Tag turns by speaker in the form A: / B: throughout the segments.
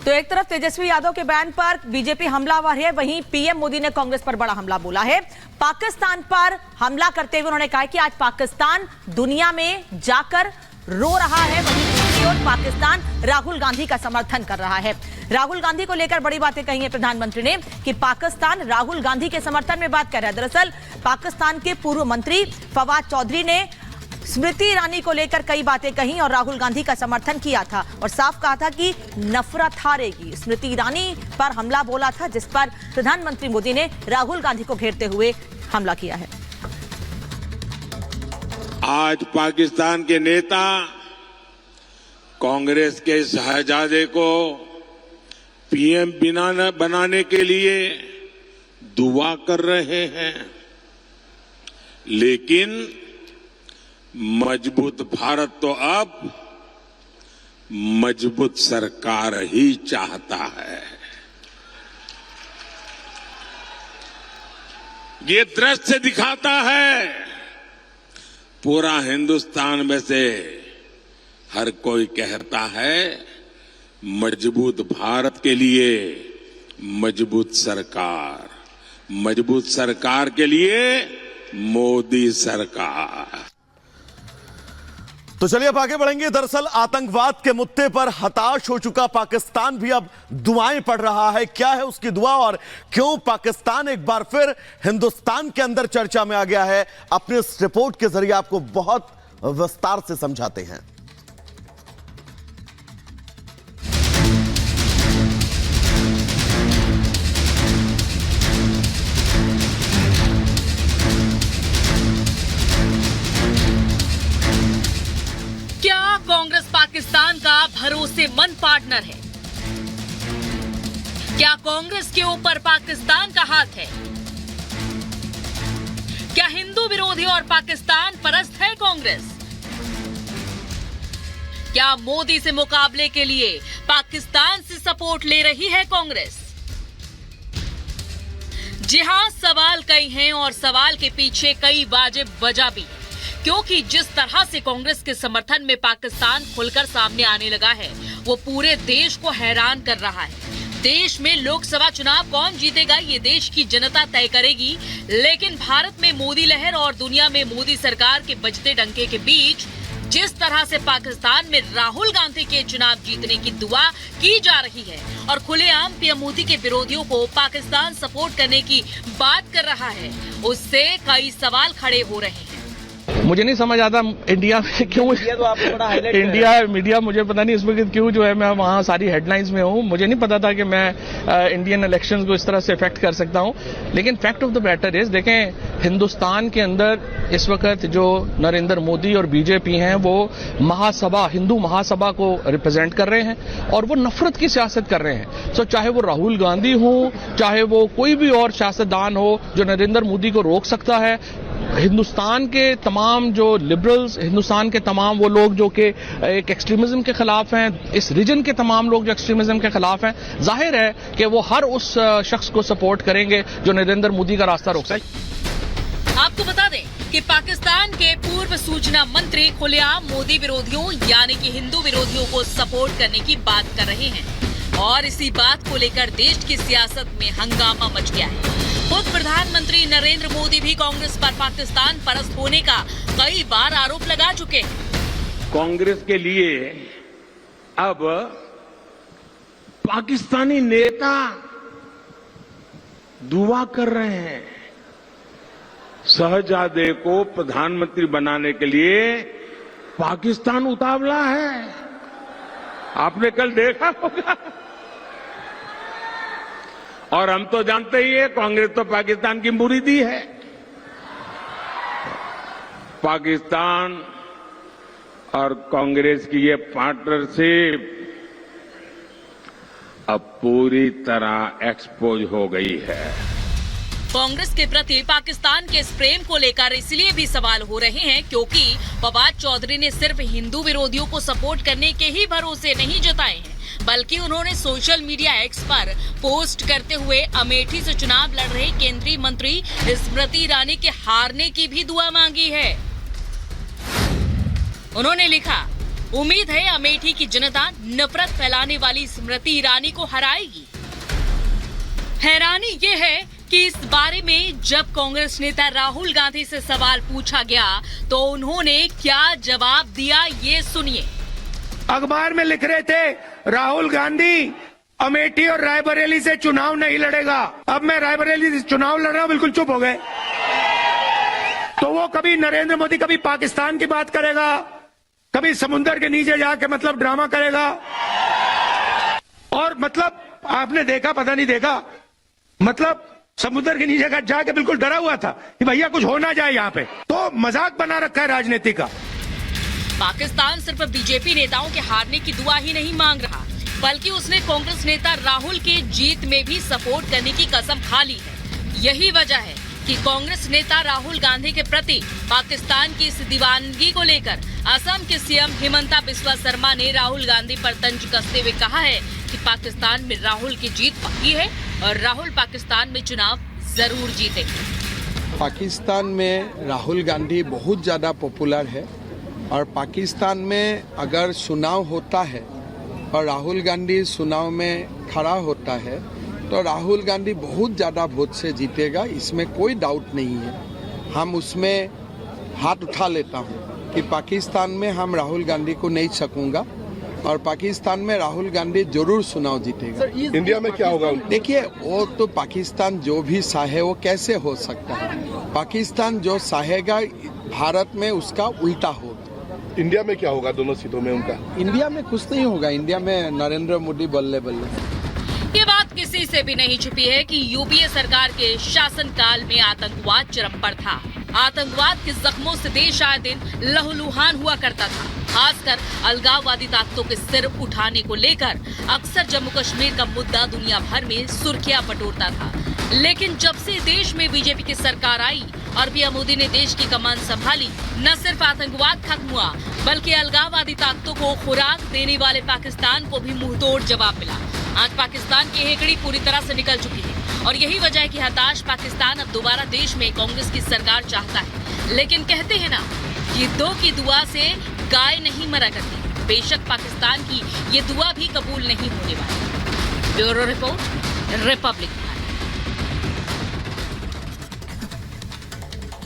A: तो एक तरफ तेजस्वी यादव के बयान पर बीजेपी हमलावर है, वहीं पीएम मोदी ने कांग्रेस पर बड़ा हमला बोला है। पाकिस्तान पर हमला करते हुए उन्होंने कहा कि आज पाकिस्तान दुनिया में जाकर रो रहा है, वहीं दूसरी ओर पाकिस्तान राहुल गांधी का समर्थन कर रहा है। राहुल गांधी को लेकर बड़ी बातें कही है प्रधानमंत्री ने कि पाकिस्तान राहुल गांधी के समर्थन में बात कर रहा है। दरअसल पाकिस्तान के पूर्व मंत्री फवाद चौधरी ने स्मृति ईरानी को लेकर कई बातें कही और राहुल गांधी का समर्थन किया था और साफ कहा था कि नफरत हारेगी। स्मृति ईरानी पर हमला बोला था, जिस पर प्रधानमंत्री मोदी ने राहुल गांधी को घेरते हुए हमला किया है।
B: आज पाकिस्तान के नेता कांग्रेस के शहजादे को पीएम बनाने के लिए दुआ कर रहे हैं, लेकिन मजबूत भारत तो अब मजबूत सरकार ही चाहता है। ये दृश्य दिखाता है पूरा हिंदुस्तान में से हर कोई कहता है मजबूत भारत के लिए मजबूत सरकार के लिए मोदी सरकार।
C: तो चलिए अब आगे बढ़ेंगे। दरअसल आतंकवाद के मुद्दे पर हताश हो चुका पाकिस्तान भी अब दुआएं पढ़ रहा है। क्या है उसकी दुआ और क्यों पाकिस्तान एक बार फिर हिंदुस्तान के अंदर चर्चा में आ गया है, अपने इस रिपोर्ट के जरिए आपको बहुत विस्तार से समझाते हैं।
D: कांग्रेस पाकिस्तान का भरोसेमंद पार्टनर है? क्या कांग्रेस के ऊपर पाकिस्तान का हाथ है? क्या हिंदू विरोधी और पाकिस्तान परस्त है कांग्रेस? क्या मोदी से मुकाबले के लिए पाकिस्तान से सपोर्ट ले रही है कांग्रेस? जी हां, सवाल कई हैं और सवाल के पीछे कई वाजिब वजह भी, क्योंकि जिस तरह से कांग्रेस के समर्थन में पाकिस्तान खुलकर सामने आने लगा है वो पूरे देश को हैरान कर रहा है। देश में लोकसभा चुनाव कौन जीतेगा ये देश की जनता तय करेगी, लेकिन भारत में मोदी लहर और दुनिया में मोदी सरकार के बजते डंके के बीच जिस तरह से पाकिस्तान में राहुल गांधी के चुनाव जीतने की दुआ की जा रही है और खुलेआम पीएम मोदी के विरोधियों को पाकिस्तान सपोर्ट करने की बात कर रहा है, उससे कई सवाल खड़े हो रहे हैं।
E: मुझे नहीं समझ आता इंडिया में क्यों इंडिया मीडिया मुझे पता नहीं इसमें क्यों जो है मैं वहाँ सारी हेडलाइंस में हूँ। मुझे नहीं पता था कि मैं इंडियन इलेक्शंस को इस तरह से इफेक्ट कर सकता हूँ, लेकिन fact of the matter is, देखें हिंदुस्तान के अंदर इस वक्त जो नरेंद्र मोदी और बीजेपी हैं वो महासभा, हिंदू महासभा को रिप्रेजेंट कर रहे हैं और वो नफरत की सियासत कर रहे हैं। सो चाहे वो राहुल गांधी हो, चाहे वो कोई भी और सियासतदान हो जो नरेंद्र मोदी को रोक सकता है, हिंदुस्तान के तमाम जो लिबरल्स, हिंदुस्तान के तमाम वो लोग जो कि एक एक्सट्रीमिज्म के खिलाफ हैं, इस रीजन के तमाम लोग जो एक्सट्रीमिज्म के खिलाफ हैं, जाहिर है कि वो हर उस शख्स को सपोर्ट करेंगे जो नरेंद्र मोदी का रास्ता रोक सके।
D: आपको बता दें कि पाकिस्तान के पूर्व सूचना मंत्री खुलेआम मोदी विरोधियों यानी कि हिंदू विरोधियों को सपोर्ट करने की बात कर रहे हैं और इसी बात को लेकर देश की सियासत में हंगामा मच गया है। खुद प्रधानमंत्री नरेंद्र मोदी भी कांग्रेस पर पाकिस्तान परस्त होने का कई बार आरोप लगा चुके हैं।
B: कांग्रेस के लिए अब पाकिस्तानी नेता दुआ कर रहे हैं। शहजादे को प्रधानमंत्री बनाने के लिए पाकिस्तान उतावला है, आपने कल देखा होगा। और हम तो जानते ही है कांग्रेस तो पाकिस्तान की मुरीदी है। पाकिस्तान और कांग्रेस की ये पार्टनरशिप अब पूरी तरह एक्सपोज हो गई है।
D: कांग्रेस के प्रति पाकिस्तान के इस प्रेम को लेकर इसलिए भी सवाल हो रहे हैं क्योंकि फवाद चौधरी ने सिर्फ हिंदू विरोधियों को सपोर्ट करने के ही भरोसे नहीं जताए हैं, बल्कि उन्होंने सोशल मीडिया एक्स पर पोस्ट करते हुए अमेठी से चुनाव लड़ रहे केंद्रीय मंत्री स्मृति ईरानी के हारने की भी दुआ मांगी है। उन्होंने लिखा, उम्मीद है अमेठी की जनता नफरत फैलाने वाली स्मृति ईरानी को हराएगी। हैरानी ये है कि इस बारे में जब कांग्रेस नेता राहुल गांधी से सवाल पूछा गया तो उन्होंने क्या जवाब दिया, ये सुनिए।
F: अखबार में लिख रहे थे राहुल गांधी अमेठी और रायबरेली से चुनाव नहीं लड़ेगा। अब मैं रायबरेली से चुनाव लड़ रहा हूं, बिल्कुल चुप हो गए। तो वो कभी नरेंद्र मोदी, कभी पाकिस्तान की बात करेगा, कभी समुद्र के नीचे जाके मतलब ड्रामा करेगा। और मतलब आपने देखा, पता नहीं देखा, मतलब समुद्र के नीचे का जाके बिल्कुल डरा हुआ था कि भैया कुछ हो ना जाए यहाँ पे। तो मजाक बना रखा है राजनीति का।
D: पाकिस्तान सिर्फ बीजेपी नेताओं के हारने की दुआ ही नहीं मांग रहा, बल्कि उसने कांग्रेस नेता राहुल के जीत में भी सपोर्ट करने की कसम खा ली है। यही वजह है कि कांग्रेस नेता राहुल गांधी के प्रति पाकिस्तान की इस दीवानगी को लेकर असम के सीएम हिमंता बिस्वा शर्मा ने राहुल गांधी पर तंज कसते हुए कहा है कि पाकिस्तान में राहुल की जीत पक्की है और राहुल पाकिस्तान में चुनाव जरूर जीतेंगे।
G: पाकिस्तान में राहुल गांधी बहुत ज़्यादा पॉपुलर है और पाकिस्तान में अगर चुनाव होता है और राहुल गांधी चुनाव में खड़ा होता है तो राहुल गांधी बहुत ज़्यादा वोट से जीतेगा, इसमें कोई डाउट नहीं है। हम उसमें हाथ उठा लेता हूँ कि पाकिस्तान में हम राहुल गांधी को नहीं सकूंगा और पाकिस्तान में राहुल गांधी जरूर चुनाव जीतेगा।
H: इंडिया में क्या होगा?
G: देखिए, वो तो पाकिस्तान जो भी चाहे वो कैसे हो सकता है। पाकिस्तान जो चाहेगा भारत में उसका उल्टा होगा।
H: इंडिया में क्या होगा दोनों सीटों में उनका?
G: इंडिया में कुछ नहीं होगा। इंडिया में नरेंद्र मोदी बल्ले बल्ले।
D: ये बात किसी से भी नहीं छुपी है कि यूपीए सरकार के शासनकाल में आतंकवाद चरम पर था। आतंकवाद के जख्मों से देश आए दिन लहूलुहान हुआ करता था। खासकर अलगाववादी ताकतों के सिर उठाने को लेकर अक्सर जम्मू कश्मीर का मुद्दा दुनिया भर में सुर्खियां बटोरता था। लेकिन जब से देश में बीजेपी की सरकार आई और पीएम मोदी ने देश की कमान संभाली, न सिर्फ आतंकवाद खत्म हुआ बल्कि अलगाववादी ताकतों को खुराक देने वाले पाकिस्तान को भी मुंहतोड़ जवाब मिला। आज पाकिस्तान की हेकड़ी पूरी तरह से निकल चुकी है और यही वजह है कि हताश पाकिस्तान अब दोबारा देश में कांग्रेस की सरकार चाहता है। लेकिन कहते हैं ना, गिद्धों की दुआ से गाय नहीं मरा करती। बेशक पाकिस्तान की ये दुआ भी कबूल नहीं होने वाली। Bureau report, Republic.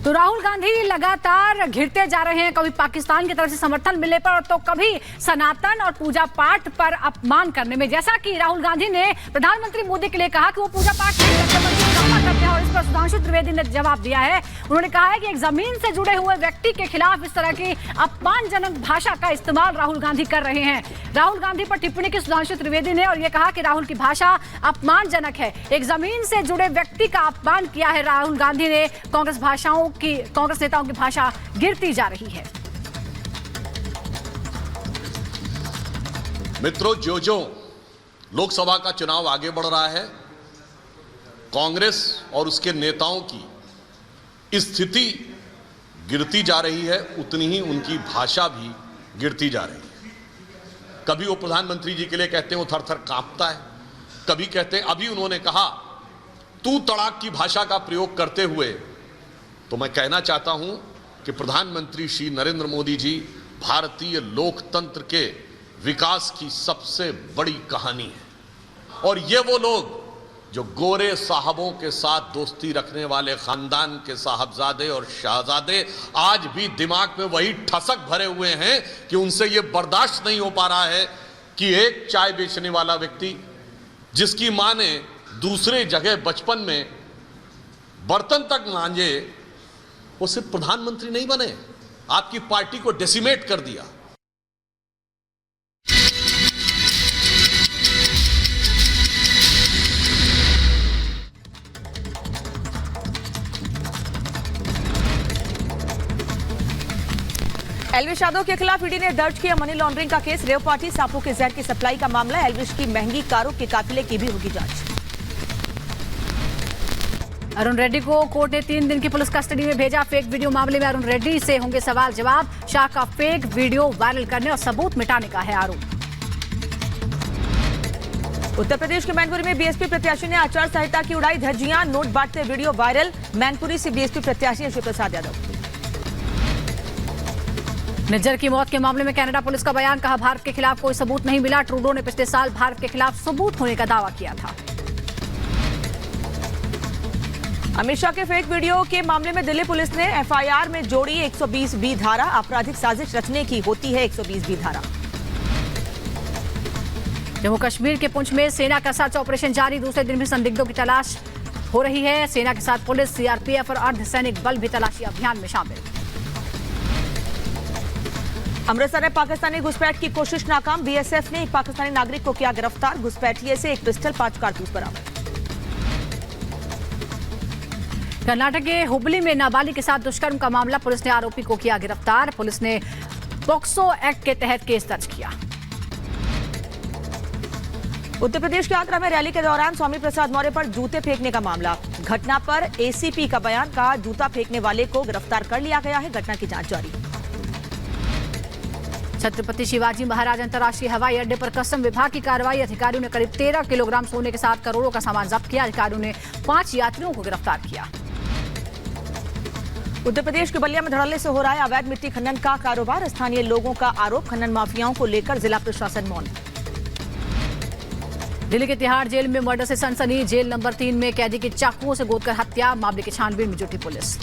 I: तो राहुल गांधी लगातार घिरते जा रहे हैं, कभी पाकिस्तान की तरफ से समर्थन मिलने पर तो कभी सनातन और पूजा पाठ पर अपमान करने में। जैसा कि राहुल गांधी ने प्रधानमंत्री मोदी के लिए कहा कि वो पूजा पाठ नहीं करते बल्कि करते हैं और इस पर सुधांशु त्रिवेदी ने जवाब दिया है। उन्होंने कहा है कि एक जमीन से जुड़े हुए व्यक्ति के खिलाफ इस तरह की अपमानजनक भाषा का इस्तेमाल राहुल गांधी कर रहे हैं। राहुल गांधी पर टिप्पणी की सुधांशु त्रिवेदी ने और ये कहा कि राहुल की भाषा अपमानजनक है। एक जमीन से जुड़े व्यक्ति का अपमान किया है राहुल गांधी ने। कांग्रेस नेताओं की भाषा गिरती जा रही है।
J: मित्रों, जो लोकसभा का चुनाव आगे बढ़ रहा है, कांग्रेस और उसके नेताओं की स्थिति गिरती जा रही है, उतनी ही उनकी भाषा भी गिरती जा रही है। कभी वो प्रधानमंत्री जी के लिए कहते हैं वो थर थर कांपता है, कभी कहते हैं, अभी उन्होंने कहा तू तड़ाक की भाषा का प्रयोग करते हुए। तो मैं कहना चाहता हूं कि प्रधानमंत्री श्री नरेंद्र मोदी जी भारतीय लोकतंत्र के विकास की सबसे बड़ी कहानी है। और ये वो लोग जो गोरे साहबों के साथ दोस्ती रखने वाले खानदान के साहबजादे और शहजादे आज भी दिमाग में वही ठसक भरे हुए हैं कि उनसे ये बर्दाश्त नहीं हो पा रहा है कि एक चाय बेचने वाला व्यक्ति जिसकी मां ने दूसरे जगह बचपन में बर्तन तक मांजे, वो सिर्फ प्रधानमंत्री नहीं बने, आपकी पार्टी को डेसिमेट कर दिया।
A: एल्विश यादव के खिलाफ ईडी ने दर्ज किया मनी लॉन्ड्रिंग का केस। रेव पार्टी सांपों के जहर की सप्लाई का मामला। एल्विश की महंगी कारों के काफिले की भी होगी जांच।
I: अरुण रेड्डी को कोर्ट ने 3 दिन की पुलिस कस्टडी में भेजा। फेक वीडियो मामले में अरुण रेड्डी से होंगे सवाल जवाब। शाह का फेक वीडियो वायरल करने और सबूत मिटाने का है आरोप।
A: उत्तर प्रदेश के मैनपुरी में बीएसपी प्रत्याशी ने आचार संहिता की उड़ाई धज्जियां। नोट बांटते वीडियो वायरल। मैनपुरी से बीएसपी प्रत्याशी शिव प्रसाद यादव।
I: निज्जर की मौत के मामले में कनाडा पुलिस का बयान, कहा भारत के खिलाफ कोई सबूत नहीं मिला। ट्रूडो ने पिछले साल भारत के खिलाफ सबूत होने का दावा किया था।
A: अमित शाह के फेक वीडियो के मामले में दिल्ली पुलिस ने एफआईआर में जोड़ी 120B धारा। आपराधिक साजिश रचने की होती है 120B धारा।
I: जम्मू कश्मीर के पुंछ में सेना का सर्च ऑपरेशन जारी, दूसरे दिन भी संदिग्धों की तलाश हो रही है। सेना के साथ पुलिस, सीआरपीएफ और अर्धसैनिक बल भी तलाशी अभियान में शामिल।
A: अमृतसर में पाकिस्तानी घुसपैठ की कोशिश नाकाम, बीएसएफ ने एक पाकिस्तानी नागरिक को किया गिरफ्तार। घुसपैठिए से एक पिस्टल, 5 कारतूस बरामद।
I: कर्नाटक के हुबली में नाबालिग के साथ दुष्कर्म का मामला, पुलिस ने आरोपी को किया गिरफ्तार। पुलिस ने पॉक्सो एक्ट के तहत केस दर्ज किया।
A: उत्तर प्रदेश के आगरा में रैली के दौरान स्वामी प्रसाद मौर्य पर जूते फेंकने का मामला, घटना पर एसीपी का बयान, कहा जूता फेंकने वाले को गिरफ्तार कर लिया गया है। घटना की जांच जारी।
I: छत्रपति शिवाजी महाराज अंतर्राष्ट्रीय हवाई अड्डे पर कस्टम विभाग की कार्रवाई, अधिकारियों ने करीब 13 किलोग्राम सोने के साथ करोड़ों का सामान जब्त किया। अधिकारियों ने 5 यात्रियों को गिरफ्तार किया।
A: उत्तर प्रदेश के बलिया में धड़ल्ले से हो रहा है अवैध मिट्टी खनन का कारोबार। स्थानीय लोगों का आरोप, खनन माफियाओं को लेकर जिला प्रशासन मौन। दिल्ली के तिहाड़ जेल में मर्डर से सनसनी, जेल नंबर 3 में कैदी की चाकुओं से गोदकर हत्या, मामले की छानबीन में जुटी पुलिस।